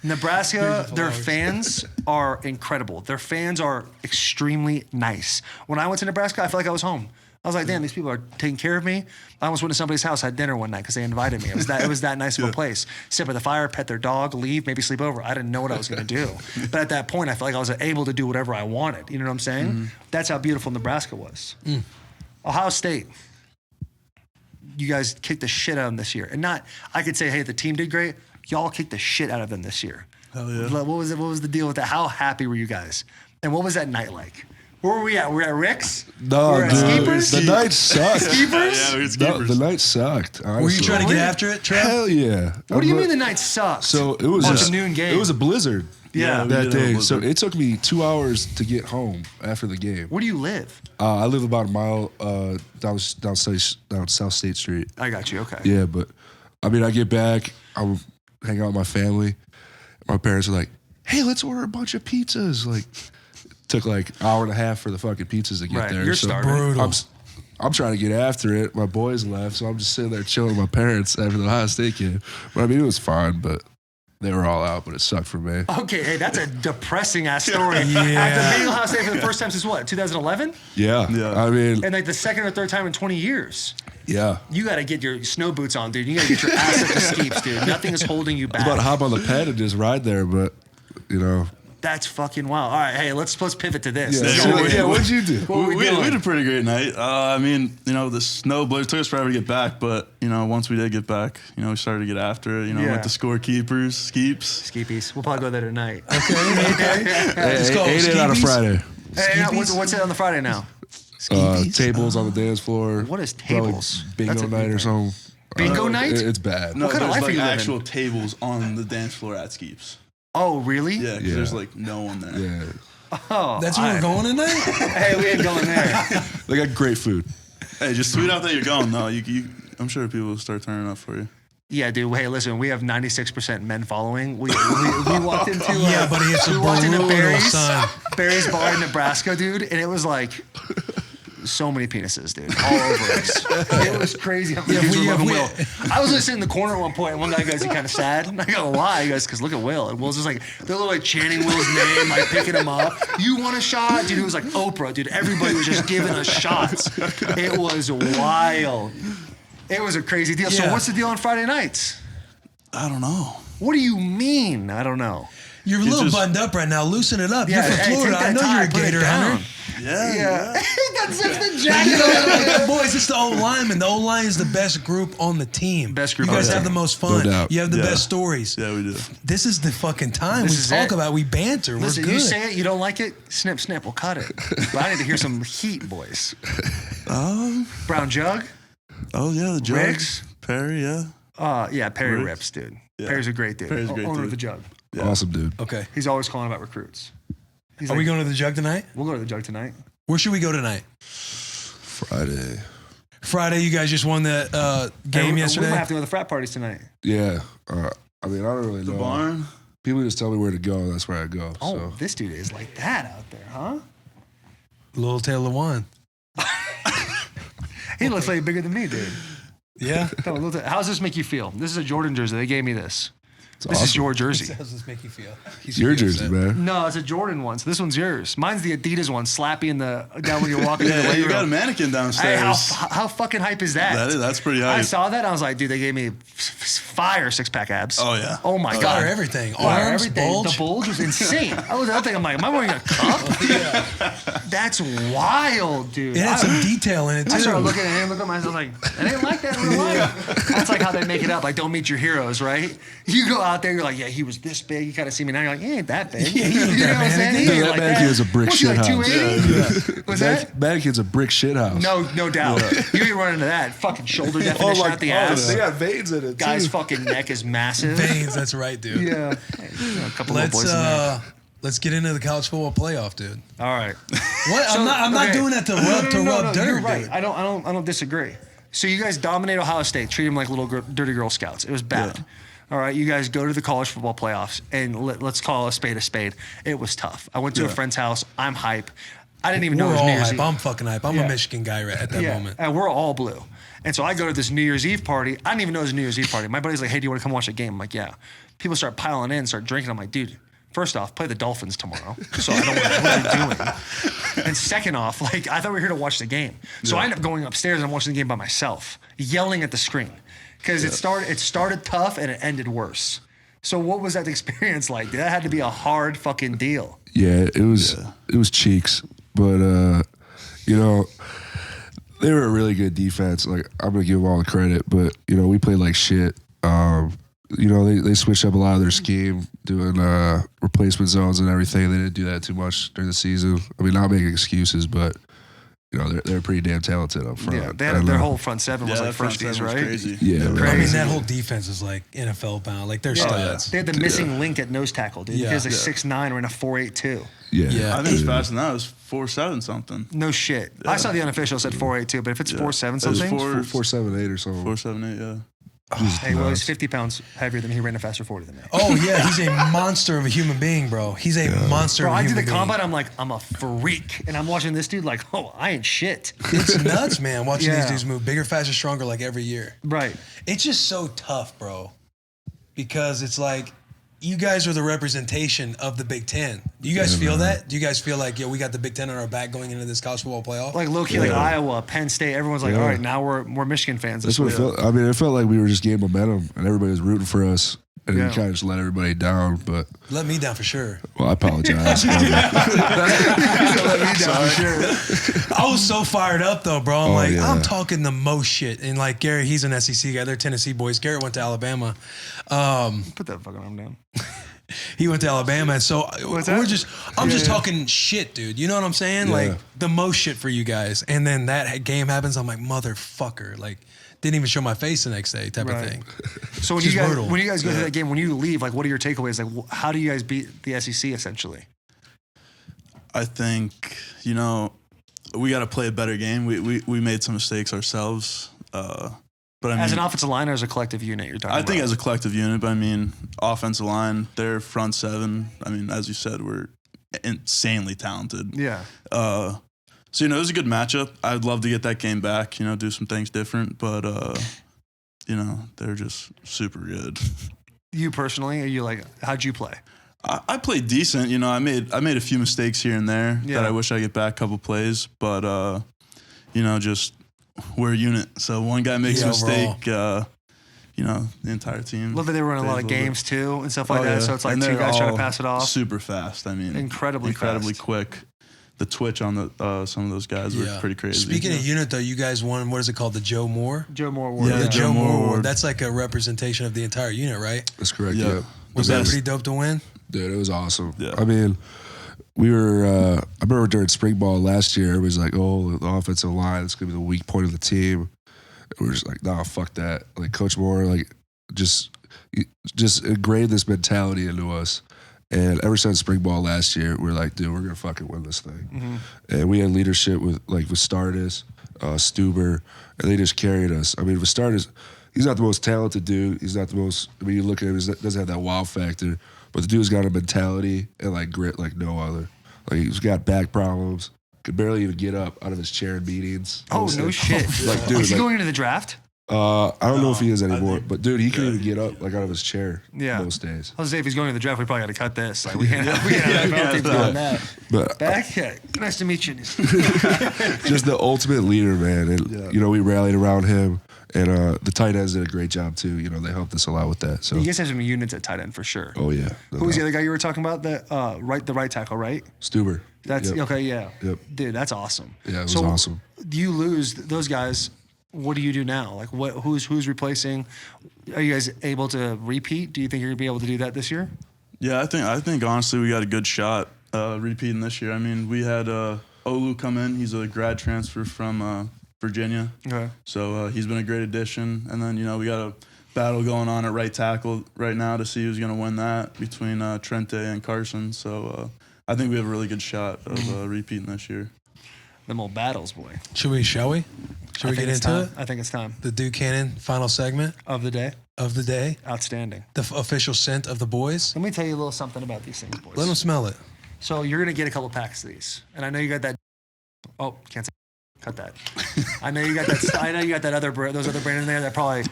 [SPEAKER 3] Nebraska, their fans are incredible. Their fans are extremely nice. When I went to Nebraska, I felt like I was home. I was like, damn, these people are taking care of me. I almost went to somebody's house, had dinner one night because they invited me. It was that nice of a place. Sit by the fire, pet their dog, leave, maybe sleep over. I didn't know what I was going to do. But at that point, I felt like I was able to do whatever I wanted. You know what I'm saying? That's how beautiful Nebraska was. Ohio State. You guys kicked the shit out of them this year. And not, I could say, hey, the team did great. Y'all kicked the shit out of them this year.
[SPEAKER 2] Hell yeah.
[SPEAKER 3] What was it? What was the deal with that? How happy were you guys? And what was that night like? Where were we at? We're at Rick's?
[SPEAKER 4] No,
[SPEAKER 3] We're at
[SPEAKER 4] dude,
[SPEAKER 3] Skeepers?
[SPEAKER 4] the night sucked.
[SPEAKER 3] Skeepers?
[SPEAKER 2] Yeah, we
[SPEAKER 4] No,
[SPEAKER 2] Skeepers.
[SPEAKER 4] the night sucked. Honestly.
[SPEAKER 1] were you trying to get after it, Trev?
[SPEAKER 4] Hell yeah.
[SPEAKER 3] What do you mean the night sucked?
[SPEAKER 4] So it was
[SPEAKER 3] On
[SPEAKER 4] a
[SPEAKER 3] the noon game.
[SPEAKER 4] It was a blizzard.
[SPEAKER 3] Yeah.
[SPEAKER 2] we
[SPEAKER 4] that
[SPEAKER 2] did have a
[SPEAKER 4] day. So
[SPEAKER 2] blizzard.
[SPEAKER 4] it took me 2 hours to get home after the game.
[SPEAKER 3] Where do you live?
[SPEAKER 4] I live about a mile down South State Street.
[SPEAKER 3] I got you. Okay.
[SPEAKER 4] Yeah, but I mean, I get back, I'm hanging out with my family. My parents are like, "Hey, let's order a bunch of pizzas." Like, took like an hour and a half for the fucking pizzas to get
[SPEAKER 3] Right,
[SPEAKER 4] there.
[SPEAKER 3] you're
[SPEAKER 4] so
[SPEAKER 3] starving.
[SPEAKER 1] Brutal.
[SPEAKER 4] I'm trying to get after it. My boys left, so I'm just sitting there chilling with my parents after the Ohio State game. But I mean, it was fine, but they were all out, but it sucked for me.
[SPEAKER 3] Okay, hey, that's a depressing ass story.
[SPEAKER 1] Yeah.
[SPEAKER 3] After being Ohio State for the first time since what, 2011?
[SPEAKER 4] Yeah,
[SPEAKER 2] Yeah.
[SPEAKER 4] I mean,
[SPEAKER 3] And like the second or third time in 20 years.
[SPEAKER 4] yeah.
[SPEAKER 3] You got to get your snow boots on, dude. You got to get your ass up the steeps, dude. Nothing is holding you
[SPEAKER 4] I was about to
[SPEAKER 3] back.
[SPEAKER 4] hop on the pad and just ride there, but you know.
[SPEAKER 3] That's fucking wild. All right, hey, let's pivot to this.
[SPEAKER 4] Yeah,
[SPEAKER 3] Let's
[SPEAKER 4] so,
[SPEAKER 3] go with it.
[SPEAKER 4] yeah, what'd you do?
[SPEAKER 3] What
[SPEAKER 2] we
[SPEAKER 3] we doing?
[SPEAKER 2] had a pretty great night. I mean, the snow blizzard took us forever to get back, but once we did get back, we started to get after it.
[SPEAKER 3] Yeah.
[SPEAKER 2] Went to scorekeepers, skeeps.
[SPEAKER 3] Skeepies. We'll probably go there tonight.
[SPEAKER 1] It's called
[SPEAKER 4] Ate it on a
[SPEAKER 1] Skeepies?
[SPEAKER 4] Friday.
[SPEAKER 3] Hey, what's it on the Friday now?
[SPEAKER 4] Tables on the dance floor.
[SPEAKER 3] What is
[SPEAKER 4] Probably
[SPEAKER 3] tables?
[SPEAKER 4] Bingo
[SPEAKER 3] That's a
[SPEAKER 4] night
[SPEAKER 3] new
[SPEAKER 4] or
[SPEAKER 3] thing.
[SPEAKER 4] something.
[SPEAKER 3] Bingo night?
[SPEAKER 4] It's bad.
[SPEAKER 2] No,
[SPEAKER 3] What kind of
[SPEAKER 2] there's
[SPEAKER 3] life are you living?
[SPEAKER 2] actual tables on the dance floor at Skeeps.
[SPEAKER 3] Oh, really?
[SPEAKER 2] Yeah, 'cause
[SPEAKER 4] Yeah.
[SPEAKER 2] there's no one there.
[SPEAKER 4] Yeah.
[SPEAKER 3] Oh,
[SPEAKER 1] That's where we're going tonight?
[SPEAKER 3] Hey, we ain't going there.
[SPEAKER 4] They got great food.
[SPEAKER 2] Hey, just tweet out that you're going. No, I'm sure people will start turning up for you.
[SPEAKER 3] Yeah, dude. Hey, listen, we have 96% men following. We walked into
[SPEAKER 1] Yeah, but it's
[SPEAKER 3] we
[SPEAKER 1] a
[SPEAKER 3] walked into
[SPEAKER 1] brutal,
[SPEAKER 3] Barry's
[SPEAKER 1] son.
[SPEAKER 3] Bar in Nebraska, dude, and it was like so many penises, dude, all over us. It was crazy. How many dudes were loving Will. I was just sitting in the corner at one point, and one guy goes, "You kind of sad?" And I go, "Why?" He goes, "Because look at Will." And Will's just like they're like chanting Will's name, like picking him up. You want a shot, dude? It was like Oprah, dude. Everybody was just giving us shots. It was wild. It was a crazy deal. So
[SPEAKER 1] Yeah.
[SPEAKER 3] what's the deal on Friday nights?
[SPEAKER 2] I don't know.
[SPEAKER 3] What do you mean? I don't know.
[SPEAKER 1] You're a little
[SPEAKER 2] just-
[SPEAKER 1] buttoned up right now. Loosen it up.
[SPEAKER 3] Yeah,
[SPEAKER 1] You're from
[SPEAKER 3] hey,
[SPEAKER 1] Florida.
[SPEAKER 3] take that
[SPEAKER 1] I know
[SPEAKER 3] tie,
[SPEAKER 1] you're a
[SPEAKER 3] put it
[SPEAKER 1] Gator
[SPEAKER 3] down.
[SPEAKER 1] hunter.
[SPEAKER 2] Yeah.
[SPEAKER 3] That's just the
[SPEAKER 1] You
[SPEAKER 3] jacket.
[SPEAKER 1] know, boys, it's the O-lineman. The O-line is the best group on the team.
[SPEAKER 3] Best group
[SPEAKER 1] You
[SPEAKER 3] on
[SPEAKER 1] guys
[SPEAKER 3] the
[SPEAKER 1] have
[SPEAKER 3] team.
[SPEAKER 1] the most fun.
[SPEAKER 4] No doubt.
[SPEAKER 1] You have the
[SPEAKER 2] Yeah.
[SPEAKER 1] best stories.
[SPEAKER 2] Yeah, we do.
[SPEAKER 1] This is the fucking time.
[SPEAKER 3] This
[SPEAKER 1] We
[SPEAKER 3] is
[SPEAKER 1] talk
[SPEAKER 3] it.
[SPEAKER 1] about it. We banter.
[SPEAKER 3] Listen,
[SPEAKER 1] We're good.
[SPEAKER 3] you say it, you don't like it, snip, snip, we'll cut it. But I need to hear some heat, boys. Brown Jug?
[SPEAKER 2] Oh yeah, the Jugs.
[SPEAKER 3] Riggs?
[SPEAKER 2] Perry, yeah.
[SPEAKER 3] Yeah, Perry
[SPEAKER 2] Riggs?
[SPEAKER 3] rips, dude.
[SPEAKER 2] Yeah.
[SPEAKER 3] Perry's a great dude.
[SPEAKER 2] Perry's a great
[SPEAKER 3] Owner of
[SPEAKER 2] dude.
[SPEAKER 3] the Jug.
[SPEAKER 4] Awesome, dude.
[SPEAKER 1] Okay.
[SPEAKER 3] He's always calling about recruits. He's
[SPEAKER 1] Are we going to the Jug tonight?
[SPEAKER 3] We'll go to the Jug tonight.
[SPEAKER 1] Where should we go tonight?
[SPEAKER 4] Friday.
[SPEAKER 1] Friday, you guys just won the game
[SPEAKER 3] We
[SPEAKER 1] yesterday.
[SPEAKER 3] might have to go to the frat parties tonight.
[SPEAKER 4] Yeah. I mean, I don't really
[SPEAKER 2] The
[SPEAKER 4] know.
[SPEAKER 2] barn.
[SPEAKER 4] People just tell me where to go. That's where I go.
[SPEAKER 3] Oh,
[SPEAKER 4] So.
[SPEAKER 3] this dude is like that out there, huh?
[SPEAKER 1] Little Taylor Lewan.
[SPEAKER 3] He looks like bigger than me, dude.
[SPEAKER 1] Yeah.
[SPEAKER 3] How does this make you feel? This is a Jordan jersey. They gave me this. This is your jersey.
[SPEAKER 1] How does this make you feel?
[SPEAKER 4] It's your jersey, man.
[SPEAKER 3] No, it's a Jordan one. So this one's yours. Mine's the Adidas one. Slappy in the down when you're walking. in the
[SPEAKER 2] Yeah, you
[SPEAKER 3] living
[SPEAKER 2] got a
[SPEAKER 3] room.
[SPEAKER 2] mannequin
[SPEAKER 3] Hey,
[SPEAKER 2] downstairs.
[SPEAKER 3] how fucking hype is that?
[SPEAKER 2] That's pretty
[SPEAKER 3] I
[SPEAKER 2] hype.
[SPEAKER 3] saw that. And I was like, dude, they gave me fire 6-pack abs.
[SPEAKER 2] Oh, yeah.
[SPEAKER 3] Oh my
[SPEAKER 2] Oh,
[SPEAKER 3] god.
[SPEAKER 1] Fire everything.
[SPEAKER 3] Fire
[SPEAKER 1] Arms,
[SPEAKER 3] everything.
[SPEAKER 1] bulge.
[SPEAKER 3] The bulge was insane. I was out there. I'm like, am I wearing a cup? That's wild, dude.
[SPEAKER 1] It had some detail in it too.
[SPEAKER 3] I started looking at him, looking at myself like, I didn't like that in real life. That's like how they make it up. Like, don't meet your heroes, right? You go out there, you're like, yeah, he was this big. You kind of see me now, you're like, he ain't that big.
[SPEAKER 1] Yeah, he ain't
[SPEAKER 3] You
[SPEAKER 1] that
[SPEAKER 3] know what I'm saying?
[SPEAKER 1] mannequin.
[SPEAKER 3] He ain't
[SPEAKER 4] That
[SPEAKER 3] like
[SPEAKER 4] mannequin is a brick
[SPEAKER 3] What's he,
[SPEAKER 4] shit
[SPEAKER 3] like
[SPEAKER 4] house.
[SPEAKER 3] 280? Was that?
[SPEAKER 4] Mannequin's a brick shit house.
[SPEAKER 3] No doubt. You ain't running into that. Fucking shoulder definition at the ass.
[SPEAKER 4] They got veins in it.
[SPEAKER 3] Guy's
[SPEAKER 4] too.
[SPEAKER 3] fucking neck is massive.
[SPEAKER 1] Veins, that's right, dude.
[SPEAKER 3] Yeah. A couple little boys in there.
[SPEAKER 1] Let's get into the college football playoff, dude.
[SPEAKER 3] All right.
[SPEAKER 1] What? I'm not
[SPEAKER 3] okay.
[SPEAKER 1] doing that to rub dirt,
[SPEAKER 3] You're right.
[SPEAKER 1] dude.
[SPEAKER 3] I don't disagree. So you guys dominate Ohio State, treat them like little dirty Girl Scouts. It was bad.
[SPEAKER 2] Yeah.
[SPEAKER 3] All right, you guys go to the college football playoffs, and let's call a spade a spade. It was tough. I went to a friend's house. I'm hype. I didn't even know it
[SPEAKER 1] We're
[SPEAKER 3] was
[SPEAKER 1] all
[SPEAKER 3] New Year's
[SPEAKER 1] hype.
[SPEAKER 3] Eve.
[SPEAKER 1] I'm fucking hype. I'm
[SPEAKER 3] Yeah.
[SPEAKER 1] a Michigan guy right at that moment.
[SPEAKER 3] And we're all blue. And so I go to this New Year's Eve party. I didn't even know it was a New Year's Eve party. My buddy's like, hey, do you want to come watch a game? I'm like, yeah. People start piling in, start drinking. I'm like, dude, first off, play the Dolphins tomorrow. So I don't know what are you doing? And second off, like, I thought we were here to watch the game. So I end up going upstairs and watching the game by myself, yelling at the screen. Because it started tough and it ended worse. So what was that experience like? That had to be a hard fucking deal.
[SPEAKER 4] Yeah, it was cheeks, but you know, they were a really good defense. Like, I'm gonna give them all the credit, but you know, we played like shit. You know, they switched up a lot of their scheme, doing replacement zones and everything. They didn't do that too much during the season. I mean, not making excuses, but you know, they're pretty damn talented up front.
[SPEAKER 3] Yeah, they had their whole front seven was
[SPEAKER 2] Yeah,
[SPEAKER 3] like
[SPEAKER 2] that front
[SPEAKER 3] first piece,
[SPEAKER 2] seven was
[SPEAKER 3] right?
[SPEAKER 2] crazy.
[SPEAKER 4] Yeah,
[SPEAKER 1] I mean,
[SPEAKER 3] Crazy.
[SPEAKER 1] that whole defense is like NFL bound. Like, they're studs.
[SPEAKER 3] They had the missing link at nose tackle, dude.
[SPEAKER 1] Yeah.
[SPEAKER 3] He was like 6'9", we're in a 4.82.
[SPEAKER 4] Yeah,
[SPEAKER 1] Yeah.
[SPEAKER 2] I think it's faster than that. It was 4.7 something.
[SPEAKER 3] No shit. I saw the unofficial said 4.82, but if it's 4.7
[SPEAKER 2] It was
[SPEAKER 3] something,
[SPEAKER 4] 4.78 or something.
[SPEAKER 2] 4.78, yeah.
[SPEAKER 3] hey, well, he's 50 pounds heavier than me. He ran a faster 40 than me.
[SPEAKER 1] Oh, yeah. He's a monster of a human being, bro. He's a monster
[SPEAKER 3] Bro,
[SPEAKER 1] of a
[SPEAKER 3] I did
[SPEAKER 1] human
[SPEAKER 3] the
[SPEAKER 1] being.
[SPEAKER 3] combine. I'm like, I'm a freak, and I'm watching this dude like, oh, I ain't shit.
[SPEAKER 1] It's nuts, man, watching
[SPEAKER 3] Yeah.
[SPEAKER 1] these dudes move bigger, faster, stronger like every year.
[SPEAKER 3] Right.
[SPEAKER 1] It's just so tough, bro, because it's like you guys are the representation of the Big Ten. Do you guys feel that? Do you guys feel like, yo, we got the Big Ten on our back going into this college football playoff?
[SPEAKER 3] Like low key, like Iowa, Penn State. Everyone's like, all right, now we're Michigan fans.
[SPEAKER 4] That's what it felt. I mean, it felt like we were just gaining momentum, and everybody was rooting for us, and
[SPEAKER 3] Yeah.
[SPEAKER 4] we kind of just let everybody down. But
[SPEAKER 1] Let me down for sure.
[SPEAKER 4] well, I apologize.
[SPEAKER 1] I was so fired up though, bro. I'm like,
[SPEAKER 4] yeah.
[SPEAKER 1] I'm talking the most shit. And like Garrett, he's an SEC guy. They're Tennessee boys. Garrett went to Alabama.
[SPEAKER 3] Put that fucking arm down.
[SPEAKER 1] He went to Alabama. And so
[SPEAKER 3] that?
[SPEAKER 1] I'm just talking shit, dude. You know what I'm saying?
[SPEAKER 4] Yeah.
[SPEAKER 1] Like the most shit for you guys. And then that game happens. I'm like, motherfucker. Like, didn't even show my face the next day type
[SPEAKER 3] Right.
[SPEAKER 1] of thing.
[SPEAKER 3] So when
[SPEAKER 1] Just
[SPEAKER 3] you guys
[SPEAKER 1] brutal.
[SPEAKER 3] when you guys go through that game, when you leave, like, what are your takeaways? Like, how do you guys beat the SEC essentially?
[SPEAKER 2] I think, you know, we got to play a better game. We made some mistakes ourselves. But I mean,
[SPEAKER 3] As an offensive line or as a collective unit, you're talking
[SPEAKER 2] I
[SPEAKER 3] about?
[SPEAKER 2] think as a collective unit, but I mean, offensive line, their front seven, I mean, as you said, we're insanely talented.
[SPEAKER 3] Yeah.
[SPEAKER 2] So, you know, it was a good matchup. I'd love to get that game back, you know, do some things different, but, you know, they're just super good.
[SPEAKER 3] You personally, are you like, how'd you play?
[SPEAKER 2] I played decent. You know, I made a few mistakes here and there that I wish I get back a couple plays, but, you know, just we're a unit. So one guy makes a mistake, you know, the entire team.
[SPEAKER 3] Love that they were running a lot of
[SPEAKER 2] plays little
[SPEAKER 3] games too and stuff like
[SPEAKER 2] Oh,
[SPEAKER 3] that.
[SPEAKER 2] yeah.
[SPEAKER 3] So it's like
[SPEAKER 2] And
[SPEAKER 3] two
[SPEAKER 2] they're
[SPEAKER 3] guys trying to
[SPEAKER 2] all
[SPEAKER 3] pass it off.
[SPEAKER 2] Super fast. I mean,
[SPEAKER 3] Incredibly fast.
[SPEAKER 2] quick. The twitch on the some of those guys were pretty crazy.
[SPEAKER 1] Speaking of unit, though, you guys won, what is it called? The Joe Moore?
[SPEAKER 3] Joe Moore Award.
[SPEAKER 2] Yeah,
[SPEAKER 1] The Joe Moore Award.
[SPEAKER 2] Award.
[SPEAKER 1] That's like a representation of the entire unit, right?
[SPEAKER 4] That's correct.
[SPEAKER 2] Yeah.
[SPEAKER 4] Yeah.
[SPEAKER 1] Was that pretty dope to win?
[SPEAKER 4] Dude, it was awesome.
[SPEAKER 2] Yeah.
[SPEAKER 4] I mean, we were, I remember during spring ball last year, everybody's like, oh, the offensive line, it's going to be the weak point of the team. And we're just like, nah, fuck that. Like, Coach Moore, like, just ingrained this mentality into us. And ever since spring ball last year, we're like, dude, we're going to fucking win this thing.
[SPEAKER 3] Mm-hmm.
[SPEAKER 4] And we had leadership with Stardust, Stuber, and they just carried us. I mean, with Stardust, he's not the most talented dude. He's not the most, I mean, you look at him, he doesn't have that wow factor. But the dude's got a mentality and like grit like no other. Like he's got back problems. Could barely even get up out of his chair in meetings.
[SPEAKER 3] Oh, no shit.
[SPEAKER 4] Like, dude,
[SPEAKER 3] Is he
[SPEAKER 4] like,
[SPEAKER 3] going into the draft?
[SPEAKER 4] I don't know if he is anymore, but dude, he couldn't even get up like out of his chair most days.
[SPEAKER 3] I was say if he's going to the draft, we probably got to cut this. Like we can't have people doing that.
[SPEAKER 4] But
[SPEAKER 3] Back, nice to meet you.
[SPEAKER 4] just the ultimate leader, man. And you know, we rallied around him, and the tight ends did a great job too. You know, they helped us a lot with that. So
[SPEAKER 3] you guys have some units at tight end for sure.
[SPEAKER 4] Oh yeah.
[SPEAKER 3] Who was the other guy you were talking about? The right tackle, right?
[SPEAKER 4] Stuber.
[SPEAKER 3] That's okay. Yeah.
[SPEAKER 4] Yep.
[SPEAKER 3] Dude, that's awesome.
[SPEAKER 4] Yeah, it was awesome.
[SPEAKER 3] You lose those guys. What do you do now? Like, who's replacing? Are you guys able to repeat? Do you think you're gonna be able to do that this year?
[SPEAKER 2] Yeah, I think honestly we got a good shot repeating this year. I mean, we had Olu come in. He's a grad transfer from Virginia.
[SPEAKER 3] Okay.
[SPEAKER 2] So he's been a great addition. And then, you know, we got a battle going on at right tackle right now to see who's going to win that between Trente and Carson. So I think we have a really good shot of repeating this year.
[SPEAKER 3] Them old battles, boy.
[SPEAKER 1] Shall we get into it?
[SPEAKER 3] I think it's time.
[SPEAKER 1] The Duke Cannon final segment
[SPEAKER 3] Of the day. Outstanding.
[SPEAKER 1] The official scent of the boys.
[SPEAKER 3] Let me tell you a little something about these things, boys.
[SPEAKER 1] Let them smell it.
[SPEAKER 3] So you're going to get a couple packs of these. And I know you got that. Oh, can't say. Cut that. I know you got that. I know you got that those other brands in there that probably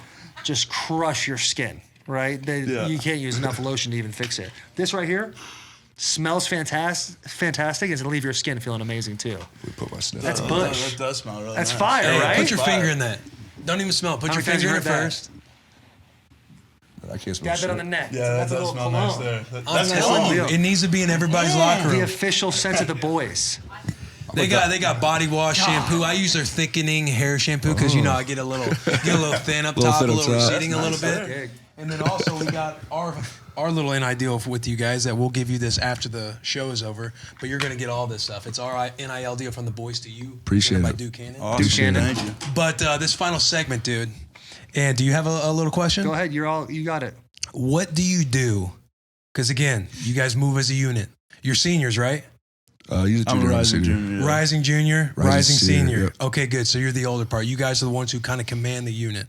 [SPEAKER 3] just crush your skin, right? You can't use enough lotion to even fix it. This right here smells fantastic. It's gonna leave your skin feeling amazing too.
[SPEAKER 4] We put my sniff.
[SPEAKER 3] That's
[SPEAKER 4] on.
[SPEAKER 3] Bush.
[SPEAKER 2] That does smell really
[SPEAKER 3] That's
[SPEAKER 2] nice.
[SPEAKER 3] fire,
[SPEAKER 1] Hey,
[SPEAKER 3] right?
[SPEAKER 1] put your finger in that. Don't even smell it. Put
[SPEAKER 3] How
[SPEAKER 1] your
[SPEAKER 3] many times
[SPEAKER 1] finger in
[SPEAKER 3] you
[SPEAKER 1] it
[SPEAKER 3] heard that?
[SPEAKER 1] first.
[SPEAKER 4] I can't smell
[SPEAKER 3] Dab it on the
[SPEAKER 4] shit.
[SPEAKER 3] neck.
[SPEAKER 2] Yeah, that does smell nice there.
[SPEAKER 1] I'm
[SPEAKER 2] That's
[SPEAKER 1] telling
[SPEAKER 2] cool.
[SPEAKER 1] you, it needs to be in everybody's locker
[SPEAKER 3] The
[SPEAKER 1] room.
[SPEAKER 3] official scent of the boys.
[SPEAKER 1] They got body wash shampoo. I use their thickening hair shampoo because you know I get a little thin up top,
[SPEAKER 4] thin
[SPEAKER 1] a
[SPEAKER 4] up
[SPEAKER 1] little
[SPEAKER 4] top.
[SPEAKER 1] receding a little bit. And then also we got our little NIL deal with you guys that we'll give you this after the show is over. But you're gonna get all this stuff. It's our NIL deal from the boys to you.
[SPEAKER 4] Appreciate
[SPEAKER 1] by
[SPEAKER 4] it.
[SPEAKER 1] Duke Cannon.
[SPEAKER 2] Awesome.
[SPEAKER 3] Duke Cannon.
[SPEAKER 2] Thank you.
[SPEAKER 1] But this final segment, dude. And do you have a little question?
[SPEAKER 3] Go ahead. You got it.
[SPEAKER 1] What do you do? Because again, you guys move as a unit. You're seniors, right?
[SPEAKER 4] He's a
[SPEAKER 2] I'm a
[SPEAKER 4] junior.
[SPEAKER 2] rising junior. Yeah.
[SPEAKER 1] Rising junior, rising
[SPEAKER 4] senior,
[SPEAKER 1] senior.
[SPEAKER 4] yep.
[SPEAKER 1] Okay, good. So you're the older part. You guys are the ones who kind of command the unit.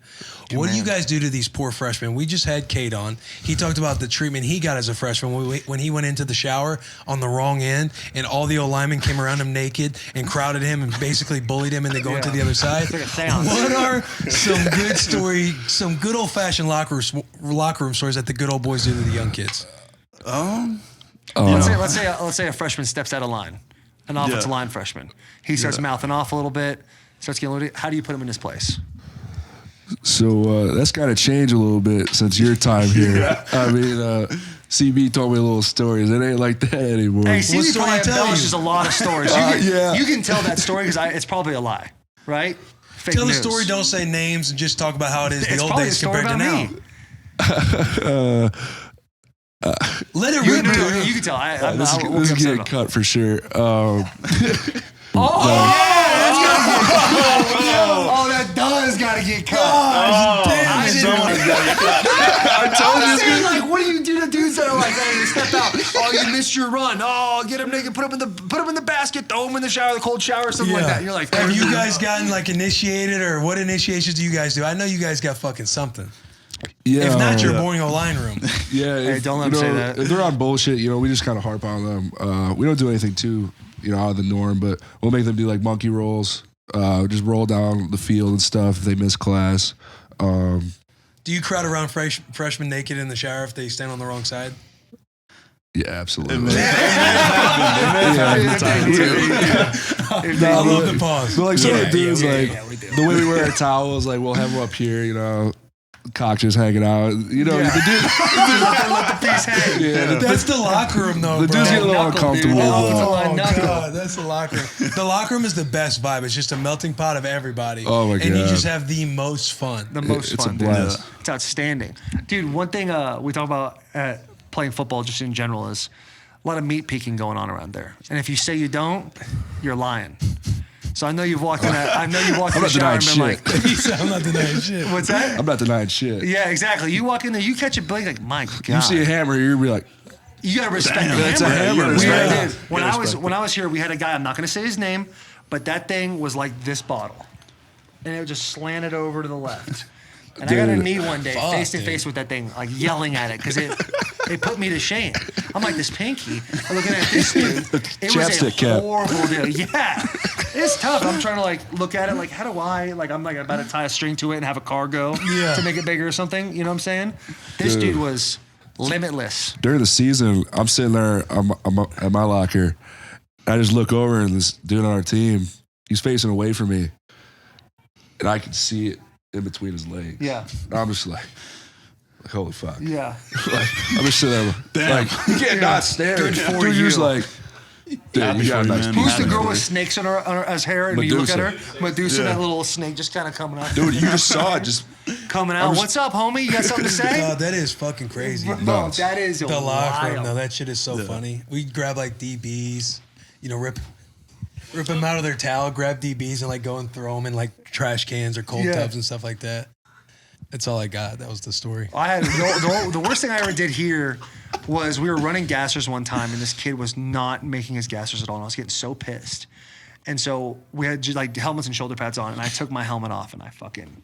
[SPEAKER 1] What do you guys do to these poor freshmen? We just had Kate on. He talked about the treatment he got as a freshman when he went into the shower on the wrong end, and all the old linemen came around him naked and crowded him and basically bullied him, and they go into the other side.
[SPEAKER 3] It's like a seance.
[SPEAKER 1] What are some good old fashioned locker room stories that the good old boys do to the young kids?
[SPEAKER 3] Let's say a freshman steps out of line, an offensive line freshman. He starts mouthing off a little bit, starts getting a little. How do you put him in his place?
[SPEAKER 4] So that's got to change a little bit since your time here. I mean, CB told me little stories. It ain't like that anymore.
[SPEAKER 3] Hey,
[SPEAKER 1] What
[SPEAKER 3] CB
[SPEAKER 1] story
[SPEAKER 3] probably
[SPEAKER 1] you tell
[SPEAKER 3] embellishes
[SPEAKER 1] you?
[SPEAKER 3] a lot of stories. You can tell that story because it's probably a lie, right? Fake
[SPEAKER 1] Tell the
[SPEAKER 3] news.
[SPEAKER 1] story, don't say names, and just talk about how it is the
[SPEAKER 3] It's
[SPEAKER 1] old
[SPEAKER 3] probably
[SPEAKER 1] days
[SPEAKER 3] a story
[SPEAKER 1] compared to
[SPEAKER 3] about
[SPEAKER 1] now.
[SPEAKER 3] me.
[SPEAKER 1] Let it
[SPEAKER 3] You
[SPEAKER 1] rip,
[SPEAKER 3] can,
[SPEAKER 1] dude.
[SPEAKER 3] you can tell.
[SPEAKER 4] This is getting cut for sure.
[SPEAKER 3] Oh, that does got to get cut.
[SPEAKER 1] Damn it.
[SPEAKER 3] I saying, like, what do you do to dudes that are like, hey, you step out. Oh, you missed your run. Oh, get him naked, put him in the basket, throw him in the shower, the cold shower, something like that. And you're like,
[SPEAKER 1] have you guys gotten like initiated, or what initiations do you guys do? I know you guys got fucking something.
[SPEAKER 4] Yeah,
[SPEAKER 1] If not, you're boring a line room.
[SPEAKER 4] Yeah,
[SPEAKER 3] Hey, don't let them say that.
[SPEAKER 4] If they're on bullshit, we just kind of harp on them. We don't do anything too, out of the norm, but we'll make them do like monkey rolls, just roll down the field and stuff if they miss class.
[SPEAKER 1] Do you crowd around freshmen naked in the shower if they stand on the wrong side?
[SPEAKER 4] Yeah, absolutely.
[SPEAKER 1] I love the pause.
[SPEAKER 4] But like some of the dudes,
[SPEAKER 3] we do.
[SPEAKER 4] the way we wear our towels, like we'll have them up here, cock just hanging out. The dude,
[SPEAKER 3] let the piece hang.
[SPEAKER 1] That's the locker room, though,
[SPEAKER 4] the
[SPEAKER 1] bro.
[SPEAKER 4] dudes get a little uncomfortable.
[SPEAKER 1] Oh,
[SPEAKER 3] Knuckle.
[SPEAKER 1] God, that's the locker room. The locker room is the best vibe. It's just a melting pot of everybody.
[SPEAKER 4] Oh, my
[SPEAKER 1] And you
[SPEAKER 4] God.
[SPEAKER 1] just have the most fun.
[SPEAKER 3] The most
[SPEAKER 4] It's
[SPEAKER 3] fun,
[SPEAKER 4] a
[SPEAKER 3] dude.
[SPEAKER 4] blast.
[SPEAKER 3] It's outstanding. Dude, one thing we talk about playing football just in general is a lot of meat peeking going on around there. And if you say you don't, you're lying. So I know you've walked in that. I know you walked in the
[SPEAKER 4] not
[SPEAKER 3] shower and been
[SPEAKER 4] denying
[SPEAKER 3] like,
[SPEAKER 1] He said, I'm not denying shit.
[SPEAKER 3] "What's that?"
[SPEAKER 4] I'm not denying shit.
[SPEAKER 3] Yeah, exactly. You walk in there, you catch a blink, like, my God.
[SPEAKER 4] You see a hammer, you're gonna be like,
[SPEAKER 3] You gotta respect the
[SPEAKER 4] That's a
[SPEAKER 3] hammer.
[SPEAKER 4] hammer.
[SPEAKER 3] We
[SPEAKER 4] Yeah.
[SPEAKER 3] did. When I was here, we had a guy. I'm not gonna say his name, but that thing was like this bottle, and it would just slanted over to the left. And I got a
[SPEAKER 4] Dude.
[SPEAKER 3] knee one day,
[SPEAKER 1] Fuck,
[SPEAKER 3] face to
[SPEAKER 1] dude.
[SPEAKER 3] face with that thing, like yelling at it because it It put me to shame. I'm like, this pinky. I'm looking at this dude. It was a
[SPEAKER 4] Chapstick cap.
[SPEAKER 3] horrible deal. Yeah. It's tough. I'm trying to like look at it like, how do I, like, I'm like about to tie a string to it and have a car go to make it bigger or something. You know what I'm saying? This dude was limitless.
[SPEAKER 4] During the season, I'm sitting there I'm at my locker. I just look over and this dude on our team, he's facing away from me. And I can see it in between his legs.
[SPEAKER 3] Yeah.
[SPEAKER 4] And I'm just like, holy fuck.
[SPEAKER 3] Yeah.
[SPEAKER 4] Like, I'm just sitting there like, you can't not stare.
[SPEAKER 3] Good for
[SPEAKER 4] Dude, you're just
[SPEAKER 3] you.
[SPEAKER 4] like, dude, you got a nice
[SPEAKER 2] man.
[SPEAKER 3] Who's
[SPEAKER 4] piece
[SPEAKER 3] the girl
[SPEAKER 4] there,
[SPEAKER 3] with
[SPEAKER 4] dude.
[SPEAKER 3] snakes on her hair and you look at her? Medusa,
[SPEAKER 2] Yeah.
[SPEAKER 3] that little snake just kind of coming out.
[SPEAKER 4] Dude, you just saw it just
[SPEAKER 3] Coming out. What's up, homie? You got something to say?
[SPEAKER 1] God, that is fucking crazy.
[SPEAKER 3] No, that is
[SPEAKER 1] The locker room,
[SPEAKER 3] wild.
[SPEAKER 1] though, that shit is so funny. We grab like DBs, you know, rip them out of their towel, grab DBs and like go and throw them in like trash cans or cold tubs and stuff like that. That's all I got. That was the story.
[SPEAKER 3] I had the worst thing I ever did here was we were running gassers one time and this kid was not making his gassers at all. And I was getting so pissed. And so we had just like helmets and shoulder pads on and I took my helmet off and I fucking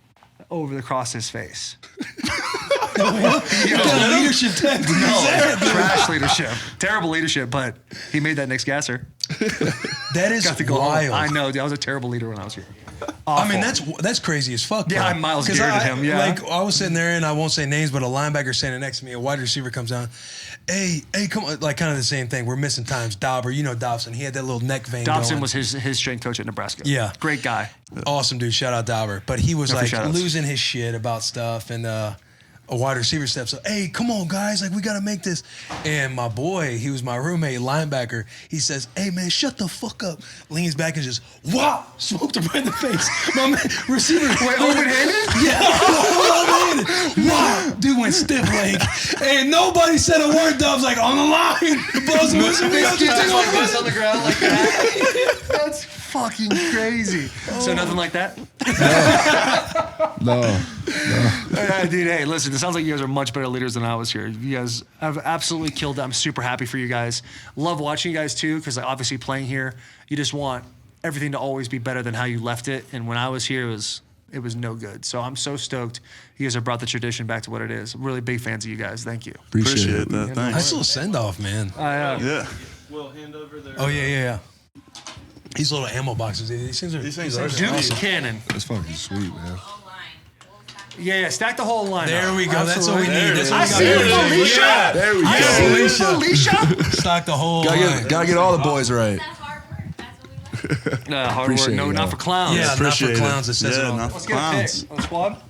[SPEAKER 3] over across his face.
[SPEAKER 1] Leadership tech.
[SPEAKER 3] No, trash leadership. Terrible leadership, but he made that next gasser.
[SPEAKER 1] That is
[SPEAKER 3] Got to go
[SPEAKER 1] wild.
[SPEAKER 3] home. I know. I was a terrible leader when I was here.
[SPEAKER 1] I mean,
[SPEAKER 3] Awful.
[SPEAKER 1] that's crazy as fuck.
[SPEAKER 3] Yeah,
[SPEAKER 1] bro.
[SPEAKER 3] I Miles
[SPEAKER 1] 'Cause
[SPEAKER 3] Garretted him, yeah.
[SPEAKER 1] Like, I was sitting there, and I won't say names, but a linebacker standing next to me, a wide receiver comes down. Hey, come on. Like, kind of the same thing. We're missing times. Dauber, you know Dobson. He had that little neck vein
[SPEAKER 3] Dobson
[SPEAKER 1] going.
[SPEAKER 3] was his strength coach at Nebraska.
[SPEAKER 1] Yeah.
[SPEAKER 3] Great guy.
[SPEAKER 1] Awesome dude. Shout out Dauber. But he was
[SPEAKER 3] No, for
[SPEAKER 1] like
[SPEAKER 3] shout-outs.
[SPEAKER 1] losing his shit about stuff, and a wide receiver steps up. Hey, come on, guys. Like, we got to make this. And my boy, he was my roommate, linebacker. He says, hey, man, shut the fuck up. Leans back and just, wow, smoked him right in the face. My man, receiver.
[SPEAKER 3] Wait, open-handed?
[SPEAKER 1] Yeah, open-handed. Wow. Dude went stiff leg. And nobody said a word. Dub's like, on the line. The buzz whistle. We got this thing on
[SPEAKER 3] This on
[SPEAKER 1] the
[SPEAKER 3] the ground like that. That's fucking crazy. So nothing like that?
[SPEAKER 4] No.
[SPEAKER 3] Dude, hey, listen, it sounds like you guys are much better leaders than I was here. You guys have absolutely killed it. I'm super happy for you guys. Love watching you guys too, because like, obviously playing here, you just want everything to always be better than how you left it. And when I was here, it was no good. So I'm so stoked you guys have brought the tradition back to what it is. I'm really big fans of you guys. Thank you.
[SPEAKER 2] Appreciate that.
[SPEAKER 1] I
[SPEAKER 2] Thanks.
[SPEAKER 1] saw a send off, man.
[SPEAKER 2] Yeah.
[SPEAKER 5] Will hand over their.
[SPEAKER 1] Oh, yeah. These little ammo boxes. These things are.
[SPEAKER 3] Duke's Cannon.
[SPEAKER 4] That's fucking sweet, man.
[SPEAKER 3] Yeah, stack the whole line.
[SPEAKER 1] There we go. That's what we
[SPEAKER 3] Absolutely.
[SPEAKER 1] need. That's what
[SPEAKER 3] I
[SPEAKER 1] we
[SPEAKER 3] see you,
[SPEAKER 1] got.
[SPEAKER 3] Felicia.
[SPEAKER 1] Yeah.
[SPEAKER 4] There we
[SPEAKER 3] I
[SPEAKER 4] go.
[SPEAKER 3] see you,
[SPEAKER 1] Felicia.
[SPEAKER 3] Felicia.
[SPEAKER 1] Stock the whole line.
[SPEAKER 4] Gotta get all the boys right.
[SPEAKER 6] That's hard work. That's what we like.
[SPEAKER 3] Hard work.
[SPEAKER 4] Appreciate
[SPEAKER 3] No,
[SPEAKER 4] it,
[SPEAKER 3] not
[SPEAKER 4] y'all.
[SPEAKER 3] for clowns.
[SPEAKER 1] Yeah, not for
[SPEAKER 2] Appreciate
[SPEAKER 1] clowns. It says it
[SPEAKER 2] Yeah,
[SPEAKER 1] all.
[SPEAKER 2] not
[SPEAKER 3] Let's
[SPEAKER 2] for
[SPEAKER 3] get a
[SPEAKER 2] clowns.
[SPEAKER 3] pick. On the squad.